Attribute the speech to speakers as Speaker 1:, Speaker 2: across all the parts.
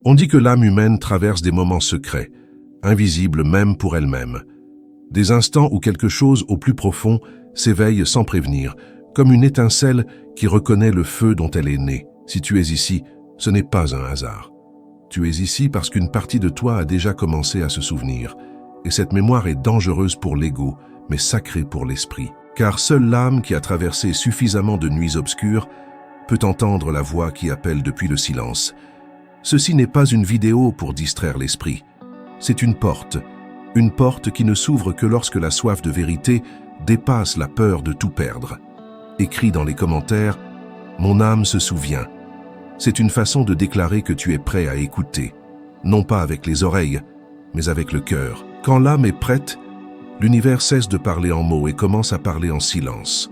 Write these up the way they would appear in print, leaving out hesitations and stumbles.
Speaker 1: On dit que l'âme humaine traverse des moments secrets, invisibles même pour elle-même. Des instants où quelque chose au plus profond s'éveille sans prévenir, comme une étincelle qui reconnaît le feu dont elle est née. Si tu es ici, ce n'est pas un hasard. Tu es ici parce qu'une partie de toi a déjà commencé à se souvenir, et cette mémoire est dangereuse pour l'ego, mais sacrée pour l'esprit. Car seule l'âme qui a traversé suffisamment de nuits obscures peut entendre la voix qui appelle depuis le silence. Ceci n'est pas une vidéo pour distraire l'esprit. C'est une porte qui ne s'ouvre que lorsque la soif de vérité dépasse la peur de tout perdre. Écris dans les commentaires « Mon âme se souvient ». C'est une façon de déclarer que tu es prêt à écouter, non pas avec les oreilles, mais avec le cœur. Quand l'âme est prête, l'univers cesse de parler en mots et commence à parler en silence.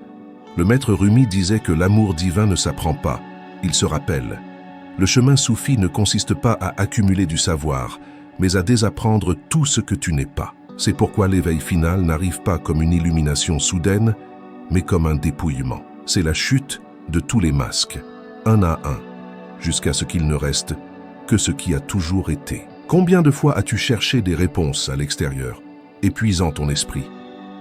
Speaker 1: Le maître Rumi disait que l'amour divin ne s'apprend pas, il se rappelle. Le chemin soufi ne consiste pas à accumuler du savoir, mais à désapprendre tout ce que tu n'es pas. C'est pourquoi l'éveil final n'arrive pas comme une illumination soudaine, mais comme un dépouillement. C'est la chute de tous les masques, un à un, jusqu'à ce qu'il ne reste que ce qui a toujours été. Combien de fois as-tu cherché des réponses à l'extérieur, épuisant ton esprit,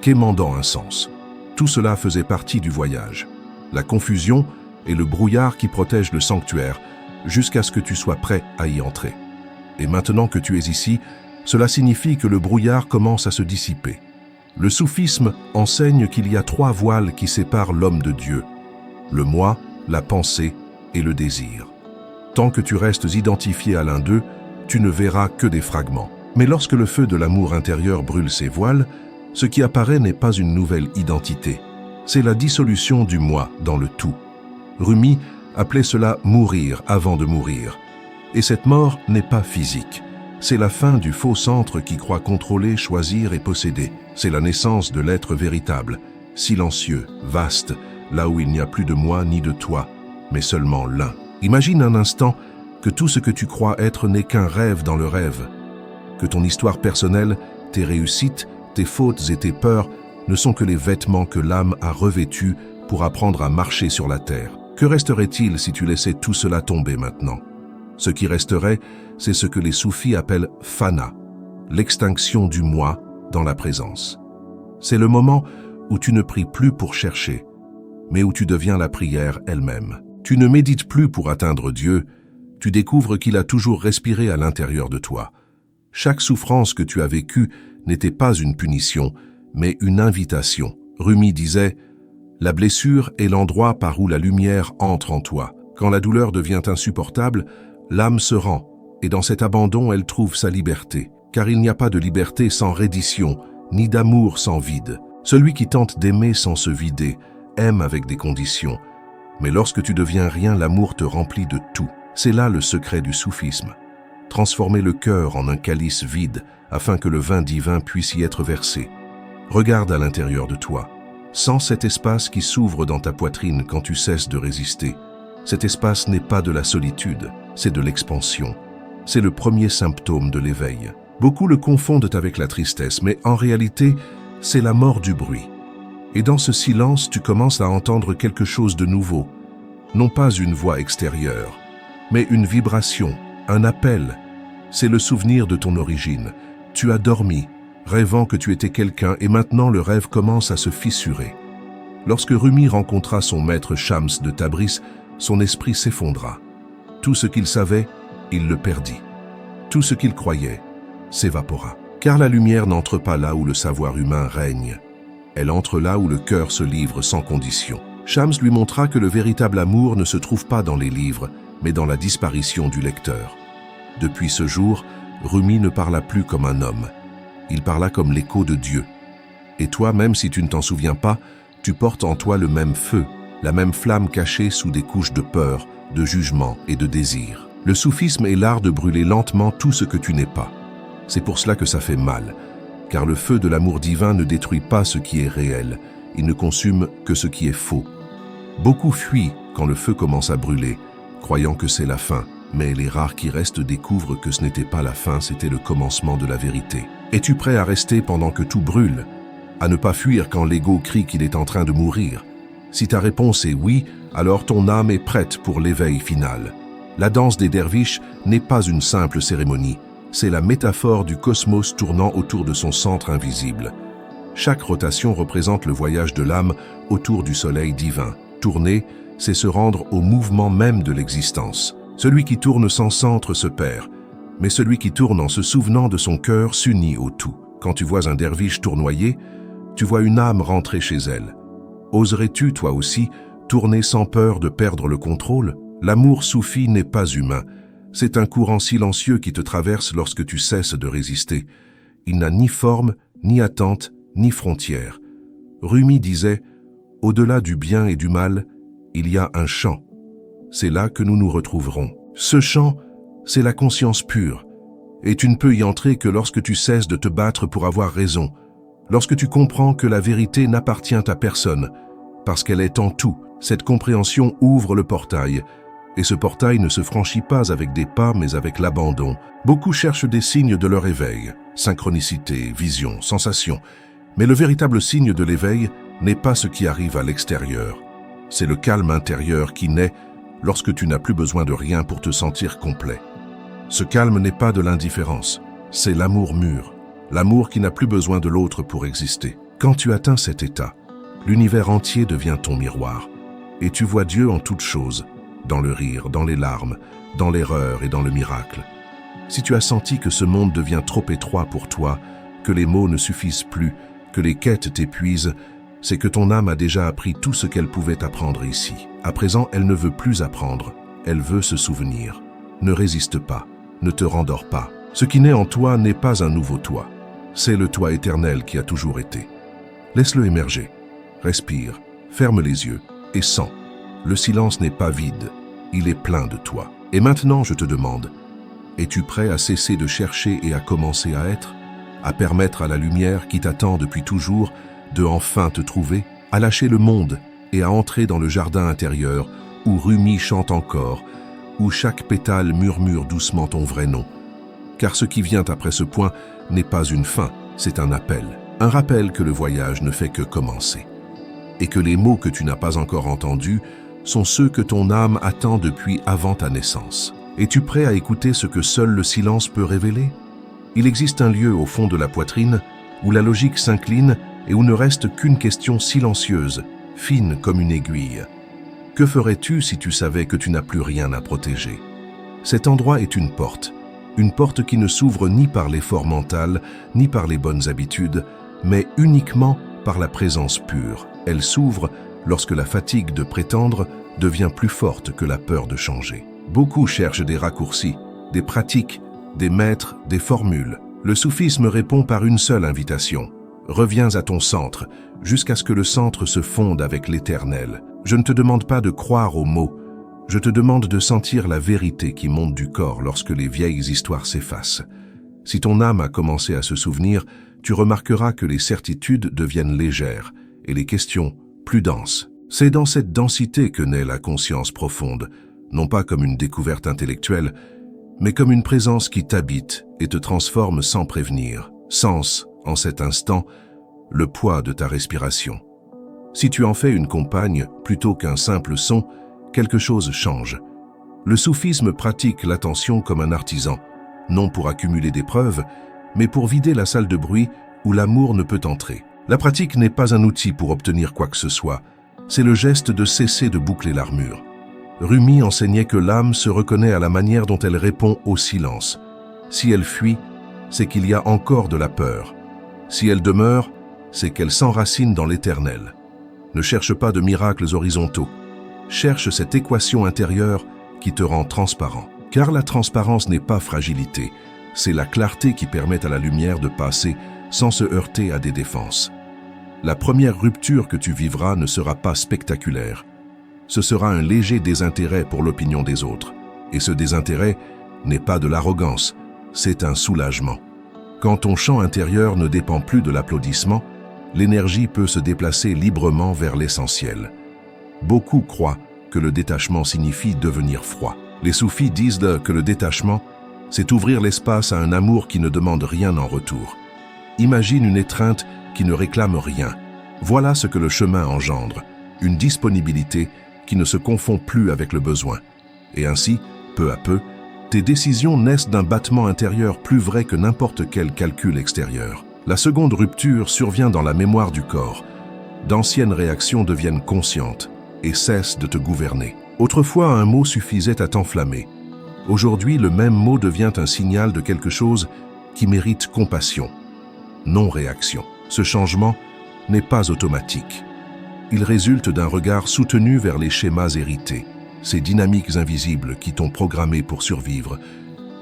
Speaker 1: quémandant un sens? Tout cela faisait partie du voyage. La confusion et le brouillard qui protègent le sanctuaire, jusqu'à ce que tu sois prêt à y entrer. Et maintenant que tu es ici, cela signifie que le brouillard commence à se dissiper. Le soufisme enseigne qu'il y a 3 voiles qui séparent l'homme de Dieu: le moi, la pensée et le désir. Tant que tu restes identifié à l'un d'eux, tu ne verras que des fragments. Mais lorsque le feu de l'amour intérieur brûle ces voiles, ce qui apparaît n'est pas une nouvelle identité. C'est la dissolution du moi dans le tout. Rumi appelait cela « mourir avant de mourir ». Et cette mort n'est pas physique. C'est la fin du faux centre qui croit contrôler, choisir et posséder. C'est la naissance de l'être véritable, silencieux, vaste, là où il n'y a plus de moi ni de toi, mais seulement l'un. Imagine un instant que tout ce que tu crois être n'est qu'un rêve dans le rêve, que ton histoire personnelle, tes réussites, tes fautes et tes peurs ne sont que les vêtements que l'âme a revêtus pour apprendre à marcher sur la terre. Que resterait-il si tu laissais tout cela tomber maintenant? Ce qui resterait, c'est ce que les soufis appellent fana, l'extinction du moi dans la présence. C'est le moment où tu ne pries plus pour chercher, mais où tu deviens la prière elle-même. Tu ne médites plus pour atteindre Dieu, tu découvres qu'il a toujours respiré à l'intérieur de toi. Chaque souffrance que tu as vécue n'était pas une punition, mais une invitation. Rumi disait « La blessure est l'endroit par où la lumière entre en toi. Quand la douleur devient insupportable, l'âme se rend, et dans cet abandon, elle trouve sa liberté. Car il n'y a pas de liberté sans reddition, ni d'amour sans vide. Celui qui tente d'aimer sans se vider, aime avec des conditions. Mais lorsque tu deviens rien, l'amour te remplit de tout. C'est là le secret du soufisme. Transformer le cœur en un calice vide, afin que le vin divin puisse y être versé. Regarde à l'intérieur de toi. Sens cet espace qui s'ouvre dans ta poitrine quand tu cesses de résister. Cet espace n'est pas de la solitude, c'est de l'expansion. C'est le premier symptôme de l'éveil. Beaucoup le confondent avec la tristesse, mais en réalité, c'est la mort du bruit. Et dans ce silence, tu commences à entendre quelque chose de nouveau. Non pas une voix extérieure, mais une vibration, un appel. C'est le souvenir de ton origine. Tu as dormi, rêvant que tu étais quelqu'un, et maintenant le rêve commence à se fissurer. Lorsque Rumi rencontra son maître Shams de Tabriz, son esprit s'effondra. Tout ce qu'il savait, il le perdit. Tout ce qu'il croyait s'évapora. Car la lumière n'entre pas là où le savoir humain règne. Elle entre là où le cœur se livre sans condition. Shams lui montra que le véritable amour ne se trouve pas dans les livres, mais dans la disparition du lecteur. Depuis ce jour, Rumi ne parla plus comme un homme. Il parla comme l'écho de Dieu. Et toi, même si tu ne t'en souviens pas, tu portes en toi le même feu, la même flamme cachée sous des couches de peur, de jugement et de désir. Le soufisme est l'art de brûler lentement tout ce que tu n'es pas. C'est pour cela que ça fait mal, car le feu de l'amour divin ne détruit pas ce qui est réel, il ne consume que ce qui est faux. Beaucoup fuient quand le feu commence à brûler, croyant que c'est la fin, mais les rares qui restent découvrent que ce n'était pas la fin, c'était le commencement de la vérité. Es-tu prêt à rester pendant que tout brûle? À ne pas fuir quand l'ego crie qu'il est en train de mourir? Si ta réponse est oui, alors ton âme est prête pour l'éveil final. La danse des derviches n'est pas une simple cérémonie, c'est la métaphore du cosmos tournant autour de son centre invisible. Chaque rotation représente le voyage de l'âme autour du soleil divin. Tourner, c'est se rendre au mouvement même de l'existence. Celui qui tourne sans centre se perd, mais celui qui tourne en se souvenant de son cœur s'unit au tout. Quand tu vois un derviche tournoyer, tu vois une âme rentrer chez elle. Oserais-tu, toi aussi, tourner sans peur de perdre le contrôle? L'amour soufi n'est pas humain. C'est un courant silencieux qui te traverse lorsque tu cesses de résister. Il n'a ni forme, ni attente, ni frontière. Rumi disait « Au-delà du bien et du mal, il y a un champ. C'est là que nous nous retrouverons. » Ce champ, c'est la conscience pure. Et tu ne peux y entrer que lorsque tu cesses de te battre pour avoir raison, lorsque tu comprends que la vérité n'appartient à personne, parce qu'elle est en tout. Cette compréhension ouvre le portail, et ce portail ne se franchit pas avec des pas, mais avec l'abandon. Beaucoup cherchent des signes de leur éveil, synchronicité, vision, sensation. Mais le véritable signe de l'éveil n'est pas ce qui arrive à l'extérieur. C'est le calme intérieur qui naît lorsque tu n'as plus besoin de rien pour te sentir complet. Ce calme n'est pas de l'indifférence, c'est l'amour mûr, l'amour qui n'a plus besoin de l'autre pour exister. Quand tu atteins cet état, l'univers entier devient ton miroir, et tu vois Dieu en toutes choses, dans le rire, dans les larmes, dans l'erreur et dans le miracle. Si tu as senti que ce monde devient trop étroit pour toi, que les mots ne suffisent plus, que les quêtes t'épuisent, c'est que ton âme a déjà appris tout ce qu'elle pouvait apprendre ici. À présent, elle ne veut plus apprendre, elle veut se souvenir. Ne résiste pas, ne te rendors pas. Ce qui naît en toi n'est pas un nouveau toi, c'est le toi éternel qui a toujours été. Laisse-le émerger, respire, ferme les yeux et sens. Le silence n'est pas vide, il est plein de toi. Et maintenant, je te demande, es-tu prêt à cesser de chercher et à commencer à être? À permettre à la lumière qui t'attend depuis toujours de enfin te trouver, à lâcher le monde et à entrer dans le jardin intérieur où Rumi chante encore, où chaque pétale murmure doucement ton vrai nom. Car ce qui vient après ce point n'est pas une fin, c'est un appel. Un rappel que le voyage ne fait que commencer. Et que les mots que tu n'as pas encore entendus sont ceux que ton âme attend depuis avant ta naissance. Es-tu prêt à écouter ce que seul le silence peut révéler? Il existe un lieu au fond de la poitrine où la logique s'incline et où ne reste qu'une question silencieuse, fine comme une aiguille. Que ferais-tu si tu savais que tu n'as plus rien à protéger? Cet endroit est une porte qui ne s'ouvre ni par l'effort mental, ni par les bonnes habitudes, mais uniquement par la présence pure. Elle s'ouvre lorsque la fatigue de prétendre devient plus forte que la peur de changer. Beaucoup cherchent des raccourcis, des pratiques, des maîtres, des formules. Le soufisme répond par une seule invitation. Reviens à ton centre, jusqu'à ce que le centre se fonde avec l'éternel. Je ne te demande pas de croire aux mots, je te demande de sentir la vérité qui monte du corps lorsque les vieilles histoires s'effacent. Si ton âme a commencé à se souvenir, tu remarqueras que les certitudes deviennent légères et les questions plus denses. C'est dans cette densité que naît la conscience profonde, non pas comme une découverte intellectuelle, mais comme une présence qui t'habite et te transforme sans prévenir. Sens, en cet instant, le poids de ta respiration. Si tu en fais une compagne plutôt qu'un simple son, quelque chose change. Le soufisme pratique l'attention comme un artisan, non pour accumuler des preuves, mais pour vider la salle de bruit où l'amour ne peut entrer. La pratique n'est pas un outil pour obtenir quoi que ce soit, c'est le geste de cesser de boucler l'armure. Rumi enseignait que l'âme se reconnaît à la manière dont elle répond au silence. Si elle fuit, c'est qu'il y a encore de la peur. Si elle demeure, c'est qu'elle s'enracine dans l'éternel. Ne cherche pas de miracles horizontaux. Cherche cette équation intérieure qui te rend transparent. Car la transparence n'est pas fragilité, c'est la clarté qui permet à la lumière de passer sans se heurter à des défenses. La première rupture que tu vivras ne sera pas spectaculaire. Ce sera un léger désintérêt pour l'opinion des autres. Et ce désintérêt n'est pas de l'arrogance, c'est un soulagement. Quand ton champ intérieur ne dépend plus de l'applaudissement, l'énergie peut se déplacer librement vers l'essentiel. Beaucoup croient que le détachement signifie devenir froid. Les soufis disent que le détachement, c'est ouvrir l'espace à un amour qui ne demande rien en retour. Imagine une étreinte qui ne réclame rien. Voilà ce que le chemin engendre, une disponibilité qui ne se confond plus avec le besoin. Et ainsi, Peu à peu, tes décisions naissent d'un battement intérieur plus vrai que n'importe quel calcul extérieur. La seconde rupture survient dans la mémoire du corps. D'anciennes réactions deviennent conscientes et cessent de te gouverner. Autrefois, un mot suffisait à t'enflammer. Aujourd'hui, le même mot devient un signal de quelque chose qui mérite compassion, non réaction. Ce changement n'est pas automatique. Il résulte d'un regard soutenu vers les schémas hérités, ces dynamiques invisibles qui t'ont programmé pour survivre,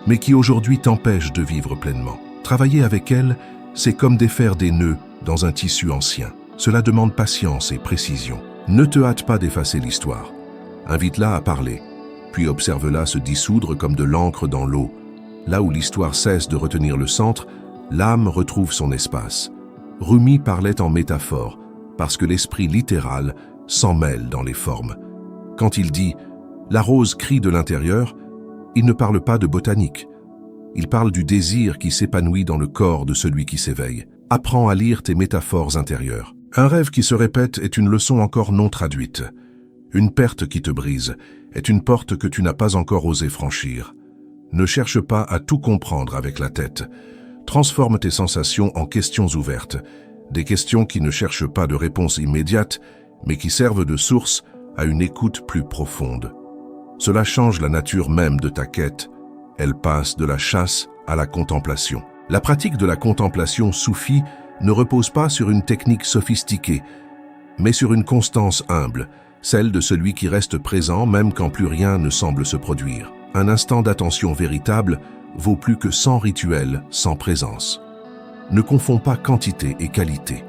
Speaker 1: mais qui aujourd'hui t'empêchent de vivre pleinement. Travailler avec elles, c'est comme défaire des nœuds dans un tissu ancien. Cela demande patience et précision. Ne te hâte pas d'effacer l'histoire. Invite-la à parler, puis observe-la se dissoudre comme de l'encre dans l'eau. Là où l'histoire cesse de retenir le centre, l'âme retrouve son espace. Rumi parlait en métaphore, parce que l'esprit littéral s'en mêle dans les formes. Quand il dit « la rose crie de l'intérieur », il ne parle pas de botanique. Il parle du désir qui s'épanouit dans le corps de celui qui s'éveille. Apprends à lire tes métaphores intérieures. Un rêve qui se répète est une leçon encore non traduite. Une perte qui te brise est une porte que tu n'as pas encore osé franchir. Ne cherche pas à tout comprendre avec la tête. Transforme tes sensations en questions ouvertes. Des questions qui ne cherchent pas de réponse immédiate, mais qui servent de source à une écoute plus profonde. Cela change la nature même de ta quête. Elle passe de la chasse à la contemplation. La pratique de la contemplation soufie ne repose pas sur une technique sophistiquée, mais sur une constance humble, celle de celui qui reste présent même quand plus rien ne semble se produire. Un instant d'attention véritable vaut plus que 100 rituels sans présence. Ne confonds pas quantité et qualité.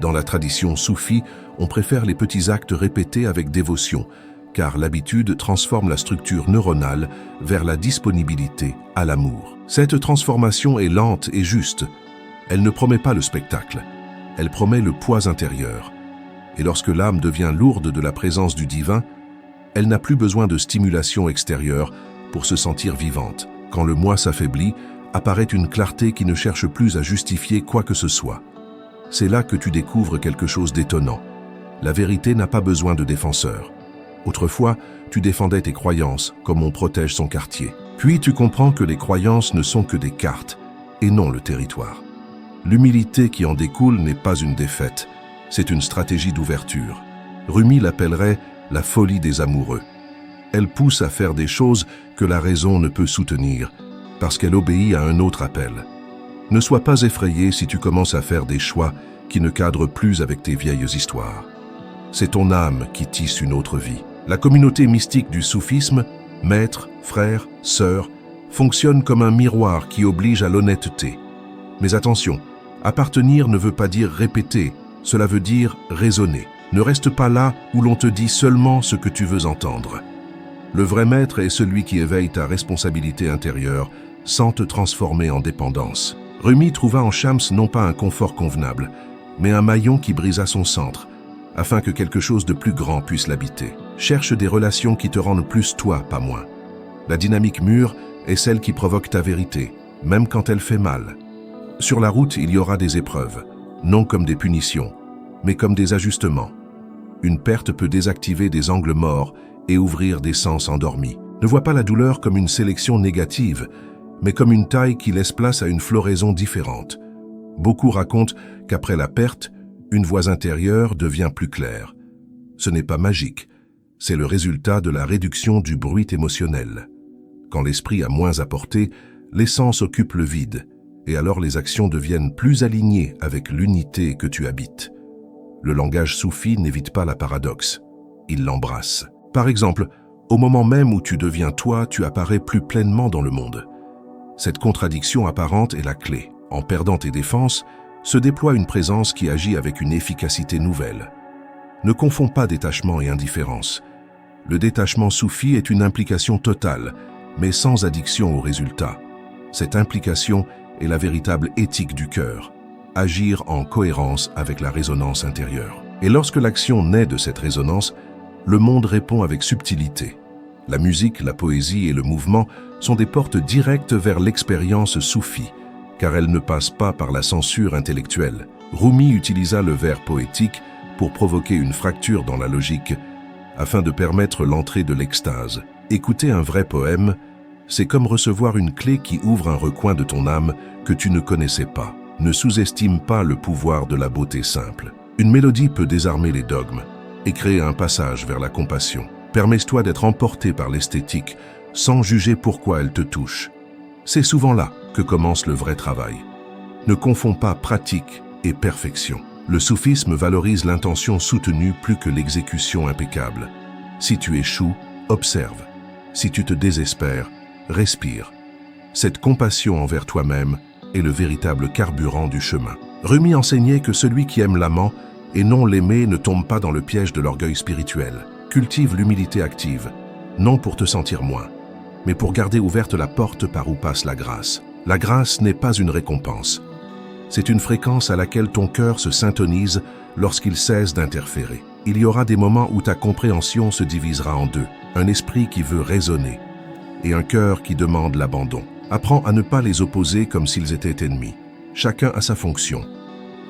Speaker 1: Dans la tradition soufie, on préfère les petits actes répétés avec dévotion, car l'habitude transforme la structure neuronale vers la disponibilité à l'amour. Cette transformation est lente et juste. Elle ne promet pas le spectacle, elle promet le poids intérieur. Et lorsque l'âme devient lourde de la présence du divin, elle n'a plus besoin de stimulation extérieure pour se sentir vivante. Quand le moi s'affaiblit, apparaît une clarté qui ne cherche plus à justifier quoi que ce soit. C'est là que tu découvres quelque chose d'étonnant. La vérité n'a pas besoin de défenseur. Autrefois, tu défendais tes croyances comme on protège son quartier. Puis tu comprends que les croyances ne sont que des cartes et non le territoire. L'humilité qui en découle n'est pas une défaite, c'est une stratégie d'ouverture. Rumi l'appellerait la folie des amoureux. Elle pousse à faire des choses que la raison ne peut soutenir, parce qu'elle obéit à un autre appel. Ne sois pas effrayé si tu commences à faire des choix qui ne cadrent plus avec tes vieilles histoires. C'est ton âme qui tisse une autre vie. La communauté mystique du soufisme, maître, frère, sœur, fonctionne comme un miroir qui oblige à l'honnêteté. Mais attention, appartenir ne veut pas dire répéter, cela veut dire raisonner. Ne reste pas là où l'on te dit seulement ce que tu veux entendre. Le vrai maître est celui qui éveille ta responsabilité intérieure sans te transformer en dépendance. Rumi trouva en Shams non pas un confort convenable, mais un maillon qui brisa son centre, afin que quelque chose de plus grand puisse l'habiter. Cherche des relations qui te rendent plus toi, pas moins. La dynamique mûre est celle qui provoque ta vérité, même quand elle fait mal. Sur la route, il y aura des épreuves, non comme des punitions, mais comme des ajustements. Une perte peut désactiver des angles morts et ouvrir des sens endormis. Ne vois pas la douleur comme une sélection négative, mais comme une taille qui laisse place à une floraison différente. Beaucoup racontent qu'après la perte, une voix intérieure devient plus claire. Ce n'est pas magique, c'est le résultat de la réduction du bruit émotionnel. Quand l'esprit a moins à porter, l'essence occupe le vide, et alors les actions deviennent plus alignées avec l'unité que tu habites. Le langage soufi n'évite pas la paradoxe, il l'embrasse. Par exemple, au moment même où tu deviens toi, tu apparais plus pleinement dans le monde. Cette contradiction apparente est la clé. En perdant tes défenses, se déploie une présence qui agit avec une efficacité nouvelle. Ne confonds pas détachement et indifférence. Le détachement soufi est une implication totale, mais sans addiction au résultat. Cette implication est la véritable éthique du cœur, agir en cohérence avec la résonance intérieure. Et lorsque l'action naît de cette résonance, le monde répond avec subtilité. La musique, la poésie et le mouvement sont des portes directes vers l'expérience soufie, car elles ne passent pas par la censure intellectuelle. Rumi utilisa le vers poétique pour provoquer une fracture dans la logique, afin de permettre l'entrée de l'extase. Écouter un vrai poème, c'est comme recevoir une clé qui ouvre un recoin de ton âme que tu ne connaissais pas. Ne sous-estime pas le pouvoir de la beauté simple. Une mélodie peut désarmer les dogmes et créer un passage vers la compassion. Permets-toi d'être emporté par l'esthétique sans juger pourquoi elle te touche. C'est souvent là que commence le vrai travail. Ne confonds pas pratique et perfection. Le soufisme valorise l'intention soutenue plus que l'exécution impeccable. Si tu échoues, observe. Si tu te désespères, respire. Cette compassion envers toi-même est le véritable carburant du chemin. Rumi enseignait que celui qui aime l'amant et non l'aimé ne tombe pas dans le piège de l'orgueil spirituel. Cultive l'humilité active, non pour te sentir moins, mais pour garder ouverte la porte par où passe la grâce. La grâce n'est pas une récompense. C'est une fréquence à laquelle ton cœur se syntonise lorsqu'il cesse d'interférer. Il y aura des moments où ta compréhension se divisera en deux, un esprit qui veut raisonner et un cœur qui demande l'abandon. Apprends à ne pas les opposer comme s'ils étaient ennemis. Chacun a sa fonction.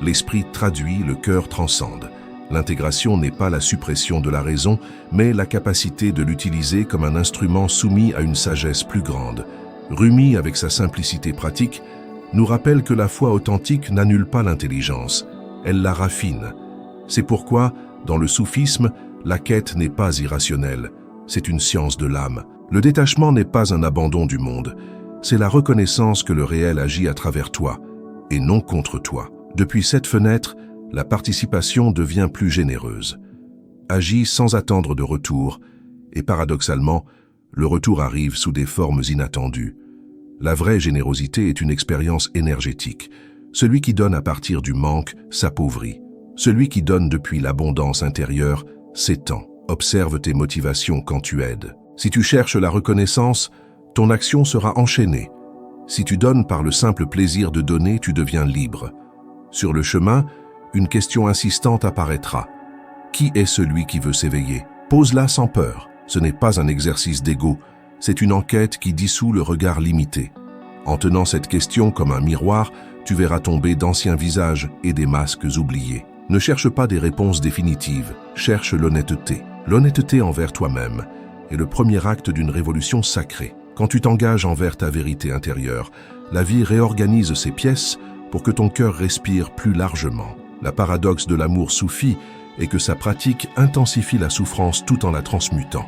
Speaker 1: L'esprit traduit, le cœur transcende. L'intégration n'est pas la suppression de la raison, mais la capacité de l'utiliser comme un instrument soumis à une sagesse plus grande. Rumi, avec sa simplicité pratique, nous rappelle que la foi authentique n'annule pas l'intelligence, elle la raffine. C'est pourquoi, dans le soufisme, la quête n'est pas irrationnelle, c'est une science de l'âme. Le détachement n'est pas un abandon du monde, c'est la reconnaissance que le réel agit à travers toi, et non contre toi. Depuis cette fenêtre, la participation devient plus généreuse. Agis sans attendre de retour, et paradoxalement, le retour arrive sous des formes inattendues. La vraie générosité est une expérience énergétique. Celui qui donne à partir du manque s'appauvrit. Celui qui donne depuis l'abondance intérieure s'étend. Observe tes motivations quand tu aides. Si tu cherches la reconnaissance, ton action sera enchaînée. Si tu donnes par le simple plaisir de donner, tu deviens libre. Sur le chemin, une question insistante apparaîtra. Qui est celui qui veut s'éveiller? Pose-la sans peur. Ce n'est pas un exercice d'ego, c'est une enquête qui dissout le regard limité. En tenant cette question comme un miroir, tu verras tomber d'anciens visages et des masques oubliés. Ne cherche pas des réponses définitives, cherche l'honnêteté. L'honnêteté envers toi-même est le premier acte d'une révolution sacrée. Quand tu t'engages envers ta vérité intérieure, la vie réorganise ses pièces pour que ton cœur respire plus largement. La paradoxe de l'amour soufi est que sa pratique intensifie la souffrance tout en la transmutant.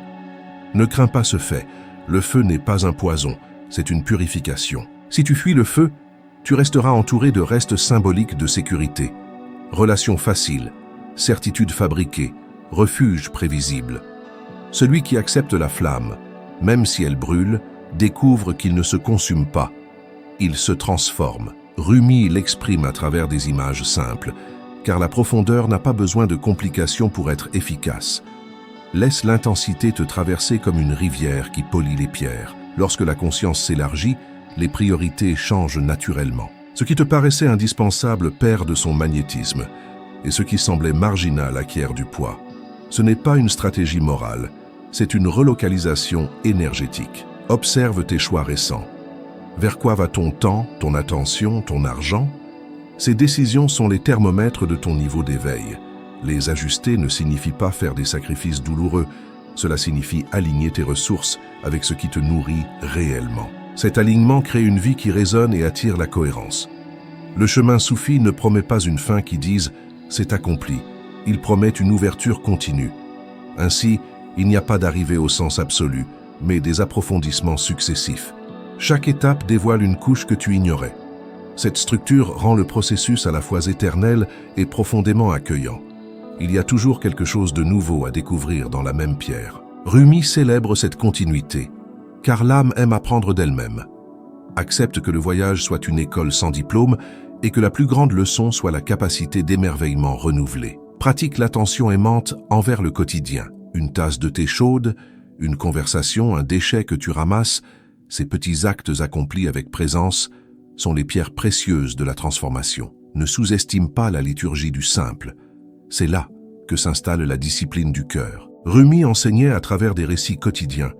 Speaker 1: Ne crains pas ce fait, le feu n'est pas un poison, c'est une purification. Si tu fuis le feu, tu resteras entouré de restes symboliques de sécurité. Relations faciles, certitudes fabriquées, refuge prévisible. Celui qui accepte la flamme, même si elle brûle, découvre qu'il ne se consume pas. Il se transforme. Rumi l'exprime à travers des images simples, car la profondeur n'a pas besoin de complications pour être efficace. Laisse l'intensité te traverser comme une rivière qui polit les pierres. Lorsque la conscience s'élargit, les priorités changent naturellement. Ce qui te paraissait indispensable perd de son magnétisme, et ce qui semblait marginal acquiert du poids. Ce n'est pas une stratégie morale, c'est une relocalisation énergétique. Observe tes choix récents. Vers quoi va ton temps, ton attention, ton argent? Ces décisions sont les thermomètres de ton niveau d'éveil. Les ajuster ne signifie pas faire des sacrifices douloureux, cela signifie aligner tes ressources avec ce qui te nourrit réellement. Cet alignement crée une vie qui résonne et attire la cohérence. Le chemin soufi ne promet pas une fin qui dise « c'est accompli », il promet une ouverture continue. Ainsi, il n'y a pas d'arrivée au sens absolu, mais des approfondissements successifs. Chaque étape dévoile une couche que tu ignorais. Cette structure rend le processus à la fois éternel et profondément accueillant. Il y a toujours quelque chose de nouveau à découvrir dans la même pierre. Rumi célèbre cette continuité, car l'âme aime apprendre d'elle-même. Accepte que le voyage soit une école sans diplôme et que la plus grande leçon soit la capacité d'émerveillement renouvelée. Pratique l'attention aimante envers le quotidien. Une tasse de thé chaude, une conversation, un déchet que tu ramasses, ces petits actes accomplis avec présence sont les pierres précieuses de la transformation. Ne sous-estime pas la liturgie du simple. C'est là que s'installe la discipline du cœur. Rumi enseignait à travers des récits quotidiens,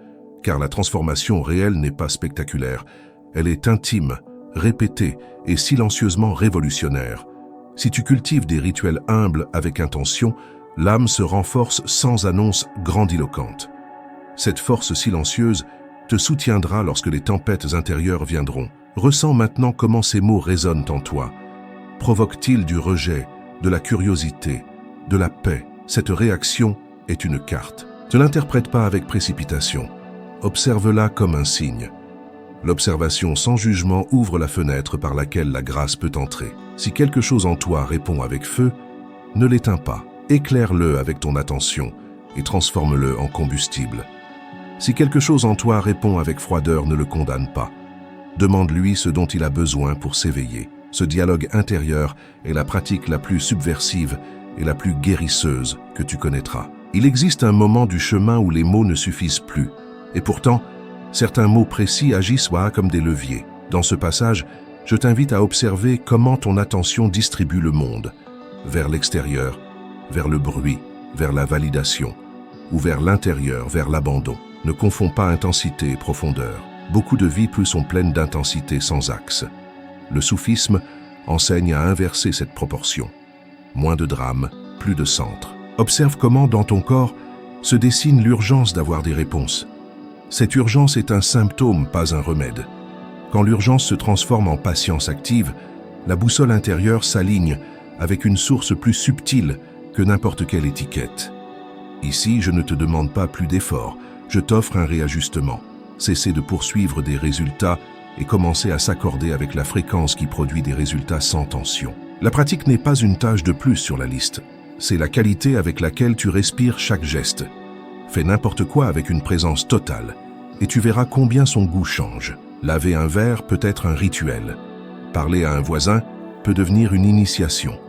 Speaker 1: car la transformation réelle n'est pas spectaculaire. Elle est intime, répétée et silencieusement révolutionnaire. Si tu cultives des rituels humbles avec intention, l'âme se renforce sans annonce grandiloquente. Cette force silencieuse te soutiendra lorsque les tempêtes intérieures viendront. Ressens maintenant comment ces mots résonnent en toi. Provoquent-ils du rejet, de la curiosité, de la paix? Cette réaction est une carte. Ne l'interprète pas avec précipitation. Observe-la comme un signe. L'observation sans jugement ouvre la fenêtre par laquelle la grâce peut entrer. Si quelque chose en toi répond avec feu, ne l'éteins pas. Éclaire-le avec ton attention et transforme-le en combustible. Si quelque chose en toi répond avec froideur, ne le condamne pas. Demande-lui ce dont il a besoin pour s'éveiller. Ce dialogue intérieur est la pratique la plus subversive et la plus guérisseuse que tu connaîtras. Il existe un moment du chemin où les mots ne suffisent plus, et pourtant, certains mots précis agissent comme des leviers. Dans ce passage, je t'invite à observer comment ton attention distribue le monde, vers l'extérieur, vers le bruit, vers la validation, ou vers l'intérieur, vers l'abandon. Ne confonds pas intensité et profondeur. Beaucoup de vies sont pleines d'intensité sans axe. Le soufisme enseigne à inverser cette proportion. Moins de drame, plus de centre. Observe comment, dans ton corps, se dessine l'urgence d'avoir des réponses. Cette urgence est un symptôme, pas un remède. Quand l'urgence se transforme en patience active, la boussole intérieure s'aligne avec une source plus subtile que n'importe quelle étiquette. Ici, je ne te demande pas plus d'efforts, je t'offre un réajustement. Cesser de poursuivre des résultats et commencer à s'accorder avec la fréquence qui produit des résultats sans tension. La pratique n'est pas une tâche de plus sur la liste. C'est la qualité avec laquelle tu respires chaque geste. Fais n'importe quoi avec une présence totale, et tu verras combien son goût change. Laver un verre peut être un rituel. Parler à un voisin peut devenir une initiation.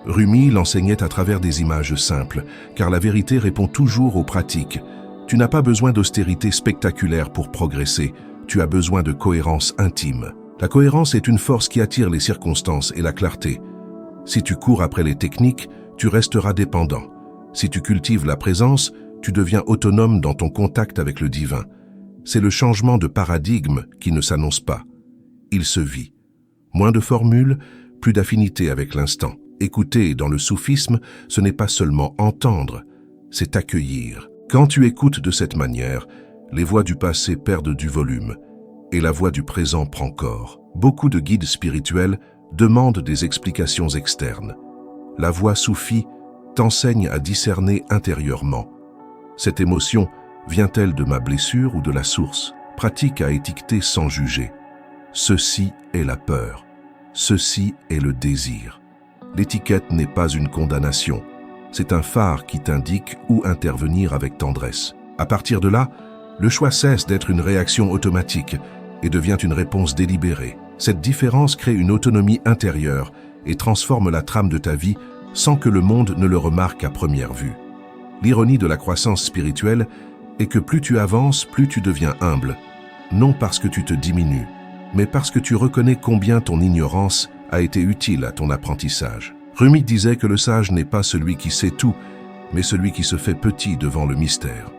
Speaker 1: Rumi l'enseignait à travers des images simples, car la vérité répond toujours aux pratiques. Tu n'as pas besoin d'austérité spectaculaire pour progresser, tu as besoin de cohérence intime. La cohérence est une force qui attire les circonstances et la clarté. Si tu cours après les techniques, tu resteras dépendant. Si tu cultives la présence, tu deviens autonome dans ton contact avec le divin. C'est le changement de paradigme qui ne s'annonce pas. Il se vit. Moins de formules, plus d'affinité avec l'instant. Écouter dans le soufisme, ce n'est pas seulement entendre, c'est accueillir. Quand tu écoutes de cette manière, les voix du passé perdent du volume et la voix du présent prend corps. Beaucoup de guides spirituels demandent des explications externes. La voix soufie t'enseigne à discerner intérieurement. Cette émotion vient-elle de ma blessure ou de la source? Pratique à étiqueter sans juger. Ceci est la peur. Ceci est le désir. L'étiquette n'est pas une condamnation. C'est un phare qui t'indique où intervenir avec tendresse. À partir de là, le choix cesse d'être une réaction automatique et devient une réponse délibérée. Cette différence crée une autonomie intérieure et transforme la trame de ta vie sans que le monde ne le remarque à première vue. L'ironie de la croissance spirituelle est que plus tu avances, plus tu deviens humble. Non parce que tu te diminues, mais parce que tu reconnais combien ton ignorance a été utile à ton apprentissage. Rumi disait que le sage n'est pas celui qui sait tout, mais celui qui se fait petit devant le mystère.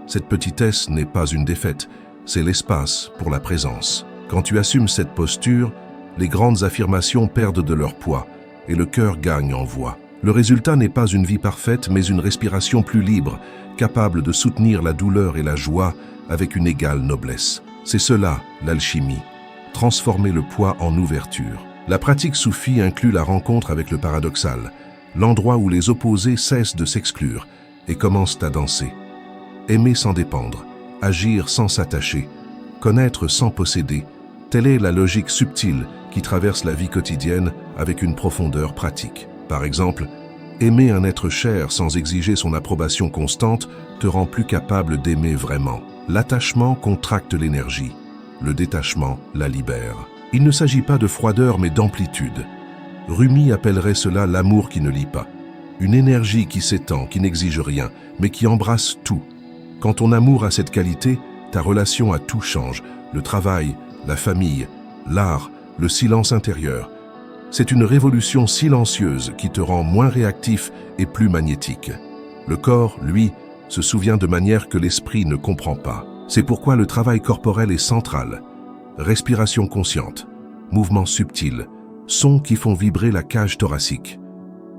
Speaker 1: Cette petitesse n'est pas une défaite, c'est l'espace pour la présence. Quand tu assumes cette posture, les grandes affirmations perdent de leur poids et le cœur gagne en voix. Le résultat n'est pas une vie parfaite, mais une respiration plus libre, capable de soutenir la douleur et la joie avec une égale noblesse. C'est cela, l'alchimie, transformer le poids en ouverture. La pratique soufie inclut la rencontre avec le paradoxal, l'endroit où les opposés cessent de s'exclure et commencent à danser. Aimer sans dépendre, agir sans s'attacher, connaître sans posséder, telle est la logique subtile qui traverse la vie quotidienne avec une profondeur pratique. Par exemple, aimer un être cher sans exiger son approbation constante te rend plus capable d'aimer vraiment. L'attachement contracte l'énergie, le détachement la libère. Il ne s'agit pas de froideur mais d'amplitude. Rumi appellerait cela l'amour qui ne lie pas. Une énergie qui s'étend, qui n'exige rien, mais qui embrasse tout. Quand ton amour a cette qualité, ta relation à tout change. Le travail, la famille, l'art, le silence intérieur. C'est une révolution silencieuse qui te rend moins réactif et plus magnétique. Le corps, lui, se souvient de manière que l'esprit ne comprend pas. C'est pourquoi le travail corporel est central. Respiration consciente, mouvements subtils, sons qui font vibrer la cage thoracique.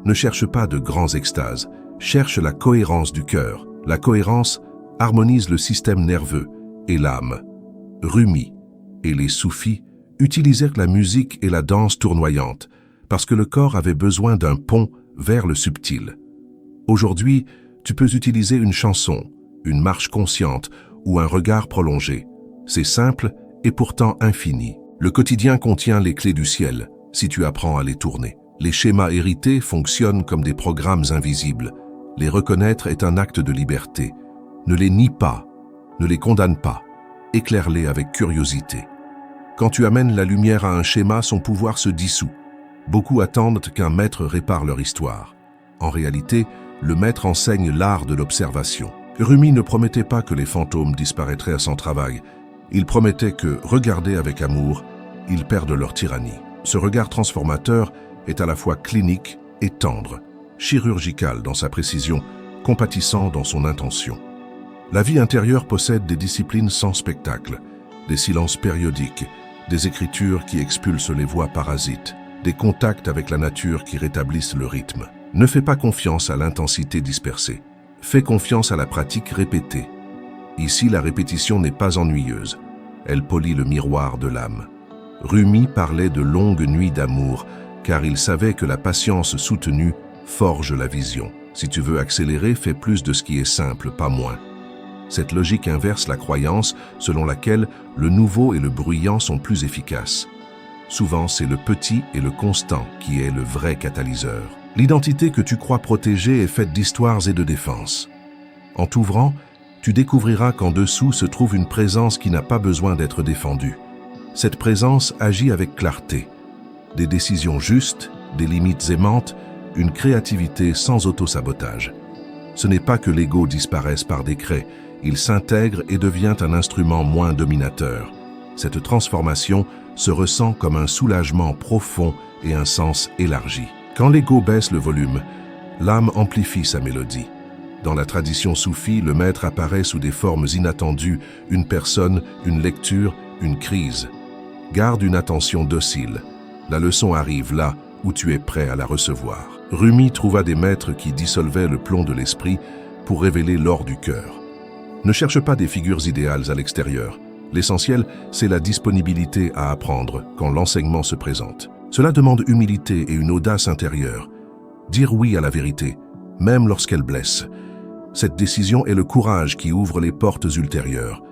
Speaker 1: Ne cherche pas de grands extases, cherche la cohérence du cœur. La cohérence harmonise le système nerveux et l'âme. Rumi et les soufis utilisèrent la musique et la danse tournoyante parce que le corps avait besoin d'un pont vers le subtil. Aujourd'hui, tu peux utiliser une chanson, une marche consciente ou un regard prolongé. C'est simple et pourtant infini. Le quotidien contient les clés du ciel, si tu apprends à les tourner. Les schémas hérités fonctionnent comme des programmes invisibles. Les reconnaître est un acte de liberté. Ne les nie pas, ne les condamne pas. Éclaire-les avec curiosité. Quand tu amènes la lumière à un schéma, son pouvoir se dissout. Beaucoup attendent qu'un maître répare leur histoire. En réalité, le maître enseigne l'art de l'observation. Rumi ne promettait pas que les fantômes disparaîtraient à son travail. Il promettait que, regardés avec amour, ils perdent leur tyrannie. Ce regard transformateur est à la fois clinique et tendre, chirurgical dans sa précision, compatissant dans son intention. La vie intérieure possède des disciplines sans spectacle, des silences périodiques, des écritures qui expulsent les voix parasites, des contacts avec la nature qui rétablissent le rythme. Ne fais pas confiance à l'intensité dispersée. Fais confiance à la pratique répétée. Ici, la répétition n'est pas ennuyeuse. Elle polit le miroir de l'âme. Rumi parlait de longues nuits d'amour, car il savait que la patience soutenue forge la vision. Si tu veux accélérer, fais plus de ce qui est simple, pas moins. Cette logique inverse la croyance selon laquelle le nouveau et le bruyant sont plus efficaces. Souvent, c'est le petit et le constant qui est le vrai catalyseur. L'identité que tu crois protégée est faite d'histoires et de défenses. En t'ouvrant, tu découvriras qu'en dessous se trouve une présence qui n'a pas besoin d'être défendue. Cette présence agit avec clarté. Des décisions justes, des limites aimantes, une créativité sans autosabotage. Ce n'est pas que l'ego disparaisse par décret, il s'intègre et devient un instrument moins dominateur. Cette transformation se ressent comme un soulagement profond et un sens élargi. Quand l'ego baisse le volume, l'âme amplifie sa mélodie. Dans la tradition soufie, le maître apparaît sous des formes inattendues, une personne, une lecture, une crise. Garde une attention docile. La leçon arrive là où tu es prêt à la recevoir. Rumi trouva des maîtres qui dissolvaient le plomb de l'esprit pour révéler l'or du cœur. Ne cherche pas des figures idéales à l'extérieur. L'essentiel, c'est la disponibilité à apprendre quand l'enseignement se présente. Cela demande humilité et une audace intérieure. Dire oui à la vérité, même lorsqu'elle blesse. Cette décision est le courage qui ouvre les portes ultérieures.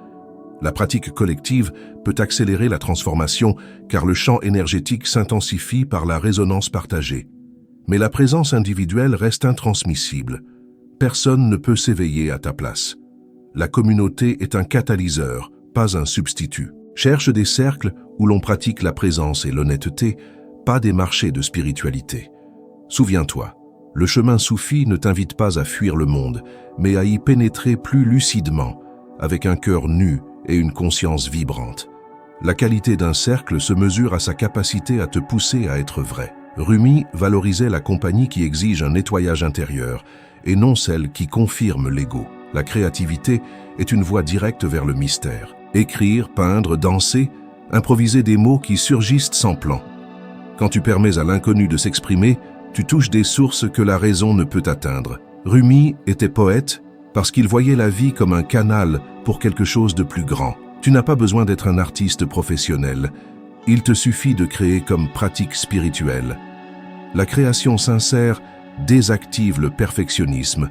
Speaker 1: La pratique collective peut accélérer la transformation car le champ énergétique s'intensifie par la résonance partagée. Mais la présence individuelle reste intransmissible. Personne ne peut s'éveiller à ta place. La communauté est un catalyseur, pas un substitut. Cherche des cercles où l'on pratique la présence et l'honnêteté, pas des marchés de spiritualité. Souviens-toi, le chemin soufi ne t'invite pas à fuir le monde, mais à y pénétrer plus lucidement, avec un cœur nu et une conscience vibrante. La qualité d'un cercle se mesure à sa capacité à te pousser à être vrai. Rumi valorisait la compagnie qui exige un nettoyage intérieur, et non celle qui confirme l'ego. La créativité est une voie directe vers le mystère. Écrire, peindre, danser, improviser des mots qui surgissent sans plan. Quand tu permets à l'inconnu de s'exprimer, tu touches des sources que la raison ne peut atteindre. Rumi était poète parce qu'il voyait la vie comme un canal pour quelque chose de plus grand. Tu n'as pas besoin d'être un artiste professionnel. Il te suffit de créer comme pratique spirituelle. La création sincère désactive le perfectionnisme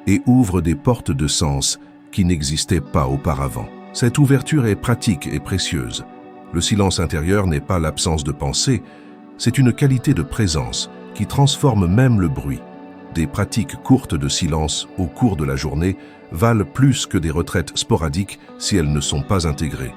Speaker 1: et ouvre des portes de sens qui n'existaient pas auparavant. Cette ouverture est pratique et précieuse. Le silence intérieur n'est pas l'absence de pensée, c'est une qualité de présence qui transforme même le bruit. Des pratiques courtes de silence au cours de la journée valent plus que des retraites sporadiques si elles ne sont pas intégrées.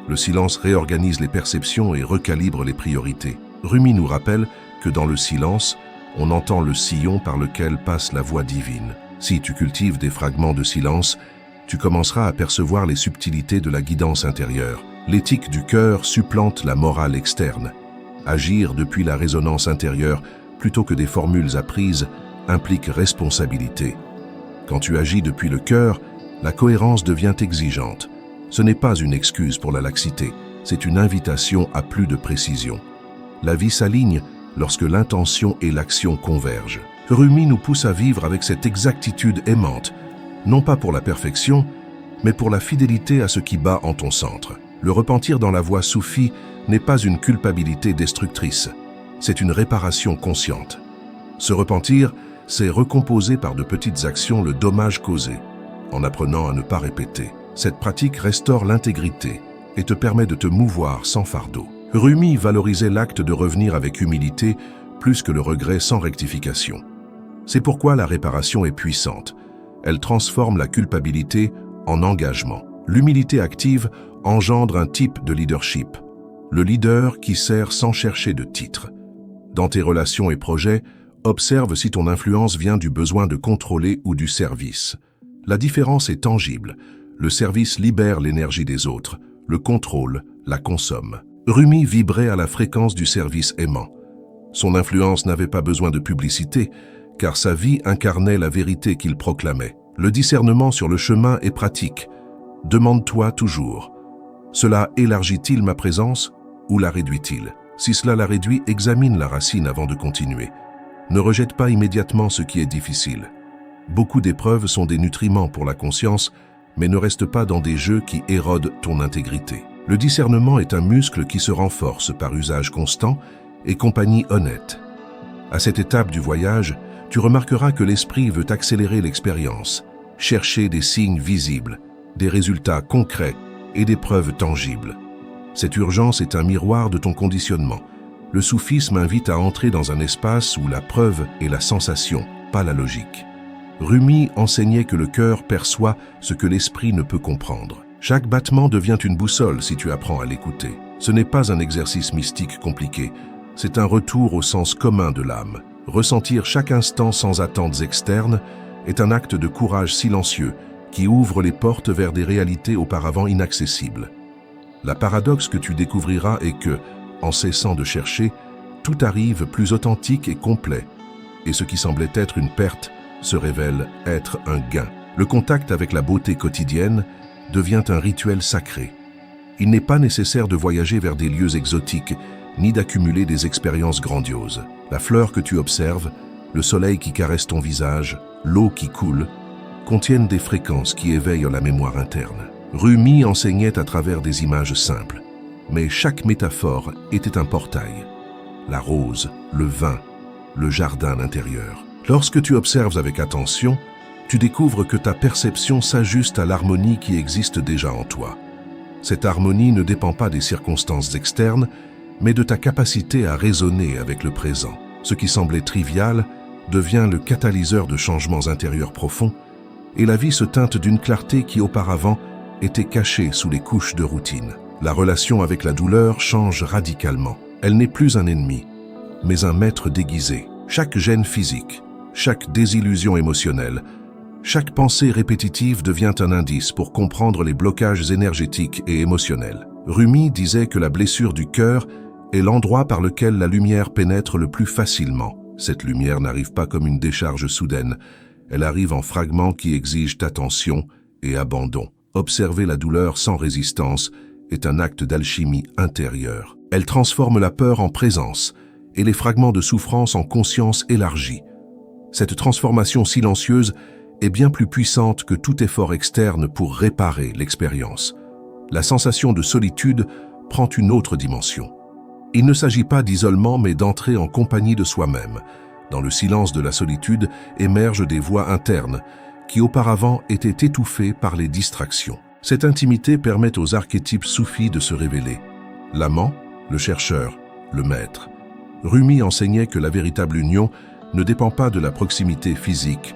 Speaker 1: Le silence réorganise les perceptions et recalibre les priorités. Rumi nous rappelle que dans le silence, on entend le sillon par lequel passe la voix divine. Si tu cultives des fragments de silence, tu commenceras à percevoir les subtilités de la guidance intérieure. L'éthique du cœur supplante la morale externe. Agir depuis la résonance intérieure plutôt que des formules apprises implique responsabilité. Quand tu agis depuis le cœur, la cohérence devient exigeante. Ce n'est pas une excuse pour la laxité, c'est une invitation à plus de précision. La vie s'aligne lorsque l'intention et l'action convergent. Rumi nous pousse à vivre avec cette exactitude aimante, non pas pour la perfection, mais pour la fidélité à ce qui bat en ton centre. Le repentir dans la voie soufie n'est pas une culpabilité destructrice, c'est une réparation consciente. Se repentir, c'est recomposer par de petites actions le dommage causé, en apprenant à ne pas répéter. Cette pratique restaure l'intégrité et te permet de te mouvoir sans fardeau. Rumi valorisait l'acte de revenir avec humilité plus que le regret sans rectification. C'est pourquoi la réparation est puissante. Elle transforme la culpabilité en engagement. L'humilité active engendre un type de leadership. Le leader qui sert sans chercher de titre. Dans tes relations et projets, observe si ton influence vient du besoin de contrôler ou du service. La différence est tangible. Le service libère l'énergie des autres. Le contrôle la consomme. Rumi vibrait à la fréquence du service aimant. Son influence n'avait pas besoin de publicité, car sa vie incarnait la vérité qu'il proclamait. Le discernement sur le chemin est pratique. Demande-toi toujours, cela élargit-il ma présence ou la réduit-il? Si cela la réduit, examine la racine avant de continuer. Ne rejette pas immédiatement ce qui est difficile. Beaucoup d'épreuves sont des nutriments pour la conscience, mais ne reste pas dans des jeux qui érodent ton intégrité. Le discernement est un muscle qui se renforce par usage constant et compagnie honnête. À cette étape du voyage, tu remarqueras que l'esprit veut accélérer l'expérience, chercher des signes visibles, des résultats concrets et des preuves tangibles. Cette urgence est un miroir de ton conditionnement. Le soufisme invite à entrer dans un espace où la preuve est la sensation, pas la logique. Rumi enseignait que le cœur perçoit ce que l'esprit ne peut comprendre. Chaque battement devient une boussole si tu apprends à l'écouter. Ce n'est pas un exercice mystique compliqué, c'est un retour au sens commun de l'âme. Ressentir chaque instant sans attentes externes est un acte de courage silencieux qui ouvre les portes vers des réalités auparavant inaccessibles. La paradoxe que tu découvriras est que, en cessant de chercher, tout arrive plus authentique et complet, et ce qui semblait être une perte se révèle être un gain. Le contact avec la beauté quotidienne devient un rituel sacré. Il n'est pas nécessaire de voyager vers des lieux exotiques, ni d'accumuler des expériences grandioses. La fleur que tu observes, le soleil qui caresse ton visage, l'eau qui coule, contiennent des fréquences qui éveillent la mémoire interne. Rumi enseignait à travers des images simples, mais chaque métaphore était un portail. La rose, le vin, le jardin intérieur. Lorsque tu observes avec attention, tu découvres que ta perception s'ajuste à l'harmonie qui existe déjà en toi. Cette harmonie ne dépend pas des circonstances externes, mais de ta capacité à raisonner avec le présent. Ce qui semblait trivial devient le catalyseur de changements intérieurs profonds, et la vie se teinte d'une clarté qui auparavant était cachée sous les couches de routine. La relation avec la douleur change radicalement. Elle n'est plus un ennemi, mais un maître déguisé. Chaque gêne physique, chaque désillusion émotionnelle, chaque pensée répétitive devient un indice pour comprendre les blocages énergétiques et émotionnels. Rumi disait que la blessure du cœur est l'endroit par lequel la lumière pénètre le plus facilement. Cette lumière n'arrive pas comme une décharge soudaine, elle arrive en fragments qui exigent attention et abandon. Observer la douleur sans résistance est un acte d'alchimie intérieure. Elle transforme la peur en présence et les fragments de souffrance en conscience élargie. Cette transformation silencieuse est bien plus puissante que tout effort externe pour réparer l'expérience. La sensation de solitude prend une autre dimension. Il ne s'agit pas d'isolement mais d'entrer en compagnie de soi-même. Dans le silence de la solitude émergent des voix internes qui auparavant étaient étouffées par les distractions. Cette intimité permet aux archétypes soufis de se révéler. L'amant, le chercheur, le maître. Rumi enseignait que la véritable union ne dépend pas de la proximité physique,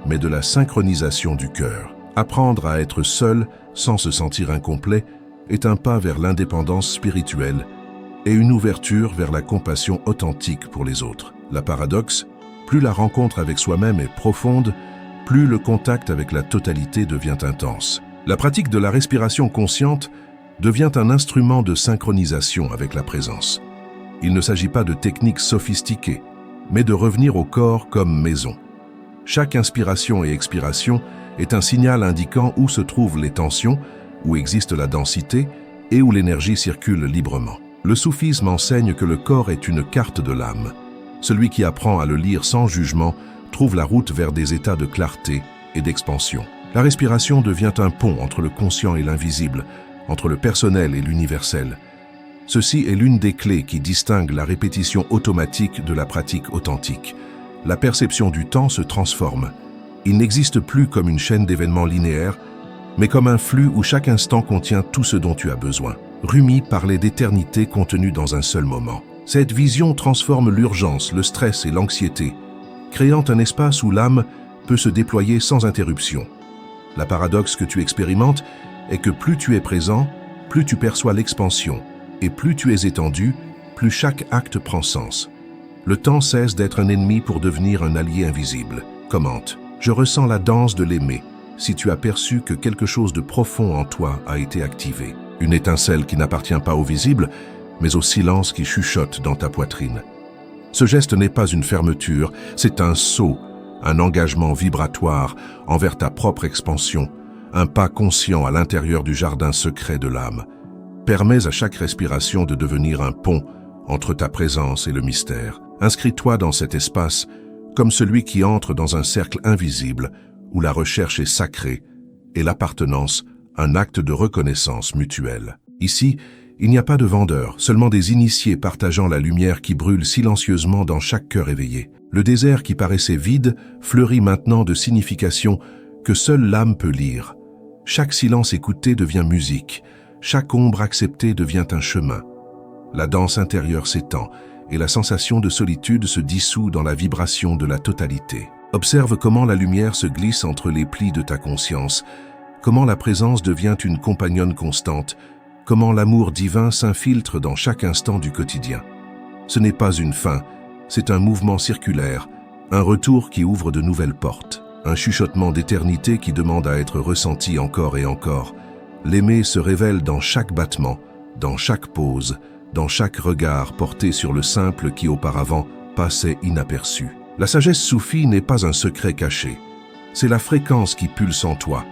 Speaker 1: mais de la synchronisation du cœur. Apprendre à être seul, sans se sentir incomplet, est un pas vers l'indépendance spirituelle et une ouverture vers la compassion authentique pour les autres. La paradoxe, plus la rencontre avec soi-même est profonde, plus le contact avec la totalité devient intense. La pratique de la respiration consciente devient un instrument de synchronisation avec la présence. Il ne s'agit pas de techniques sophistiquées, mais de revenir au corps comme maison. Chaque inspiration et expiration est un signal indiquant où se trouvent les tensions, où existe la densité et où l'énergie circule librement. Le soufisme enseigne que le corps est une carte de l'âme. Celui qui apprend à le lire sans jugement trouve la route vers des états de clarté et d'expansion. La respiration devient un pont entre le conscient et l'invisible, entre le personnel et l'universel. Ceci est l'une des clés qui distingue la répétition automatique de la pratique authentique. La perception du temps se transforme. Il n'existe plus comme une chaîne d'événements linéaires, mais comme un flux où chaque instant contient tout ce dont tu as besoin. Rumi parlait d'éternité contenue dans un seul moment. Cette vision transforme l'urgence, le stress et l'anxiété, créant un espace où l'âme peut se déployer sans interruption. La paradoxe que tu expérimentes est que plus tu es présent, plus tu perçois l'expansion, et plus tu es étendu, plus chaque acte prend sens. Le temps cesse d'être un ennemi pour devenir un allié invisible. Commente. Je ressens la danse de l'aimer, si tu as perçu que quelque chose de profond en toi a été activé. Une étincelle qui n'appartient pas au visible, mais au silence qui chuchote dans ta poitrine. Ce geste n'est pas une fermeture, c'est un saut, un engagement vibratoire envers ta propre expansion, un pas conscient à l'intérieur du jardin secret de l'âme. Permets à chaque respiration de devenir un pont entre ta présence et le mystère. Inscris-toi dans cet espace comme celui qui entre dans un cercle invisible où la recherche est sacrée et l'appartenance un acte de reconnaissance mutuelle. Ici, il n'y a pas de vendeurs, seulement des initiés partageant la lumière qui brûle silencieusement dans chaque cœur éveillé. Le désert qui paraissait vide fleurit maintenant de significations que seule l'âme peut lire. Chaque silence écouté devient musique, chaque ombre acceptée devient un chemin. La danse intérieure s'étend et la sensation de solitude se dissout dans la vibration de la totalité. Observe comment la lumière se glisse entre les plis de ta conscience, comment la présence devient une compagnonne constante, comment l'amour divin s'infiltre dans chaque instant du quotidien. Ce n'est pas une fin, c'est un mouvement circulaire, un retour qui ouvre de nouvelles portes, un chuchotement d'éternité qui demande à être ressenti encore et encore. L'aimer se révèle dans chaque battement, dans chaque pause, dans chaque regard porté sur le simple qui auparavant passait inaperçu. La sagesse soufie n'est pas un secret caché, c'est la fréquence qui pulse en toi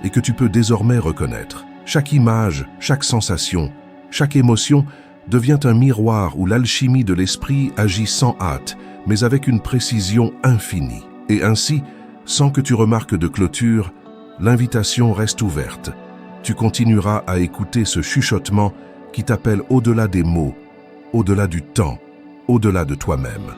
Speaker 1: et que tu peux désormais reconnaître. Chaque image, chaque sensation, chaque émotion devient un miroir où l'alchimie de l'esprit agit sans hâte, mais avec une précision infinie. Et ainsi, sans que tu remarques de clôture, l'invitation reste ouverte. Tu continueras à écouter ce chuchotement qui t'appelle au-delà des mots, au-delà du temps, au-delà de toi-même.